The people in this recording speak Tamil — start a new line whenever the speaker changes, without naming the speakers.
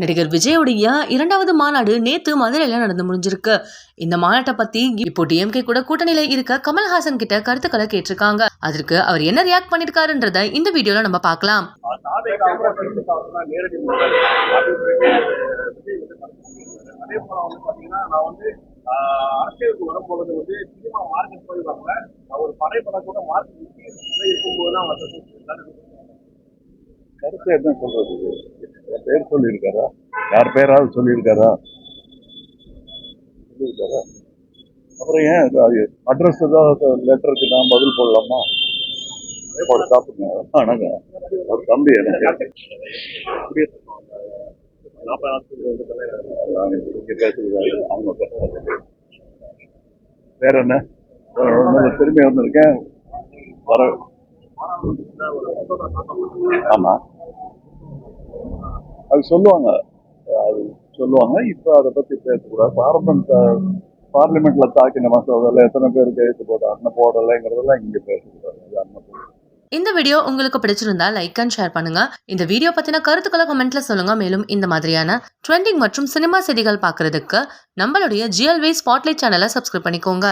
நடிகர் விஜயோடைய 2வது மாநாடு நேத்து மதுரையில நடந்து முடிஞ்சிருக்கு. இந்த மாநாட்டை பத்தி இப்போ டிஎம்கே கூட கூட்டணியில இருக்க கமல்ஹாசன் கிட்ட கருத்துக்களை கேட்டிருக்காங்க. அதற்கு அவர் என்ன ரியாக்ட் பண்ணிருக்காருன்றத இந்த வீடியோல நம்ம பார்க்கலாம்.
அரசியலுக்கு வரும்போது சினிமா மார்க்கெட் போய் வரல, அவர் படைப்படம் கூட மார்க்கெட் இருக்கும்போதுதான்
கருத்து என்ன சொல்றது? பேர் சொல்லியிருக்காரா? யார் பேராவது சொல்லியிருக்காரா? அப்புறம் ஏன் அட்ரஸ் ஏதாவது லெட்டருக்கு நான் பதில் போடலாமா? சாப்பிடுங்க. ஆனாங்க ஒரு தம்பி எனக்கு வேற என்ன திரும்பி வந்திருக்கேன் வர. ஆமா, அது சொல்லுவாங்க. இப்ப அதை பத்தி பேசக்கூடாது. பார்லிமெண்ட்ல தாக்கின மசோதால எத்தனை பேருக்கு எழுத்து போட்டாங்க போடலைங்கிறதெல்லாம் இங்க பேசக்கூடாது.
இந்த வீடியோ உங்களுக்கு பிடிச்சிருந்தா லைக் அண்ட் ஷேர் பண்ணுங்க. இந்த வீடியோ பத்தின கருத்துக்களை கமெண்ட்ல சொல்லுங்க. மேலும் இந்த மாதிரியான ட்ரெண்டிங் மற்றும் சினிமா செய்திகள் பார்க்கறதுக்கு நம்மளுடைய GLV ஸ்பாட்லைட் சேனலை சப்ஸ்கிரைப் பண்ணிக்கோங்க.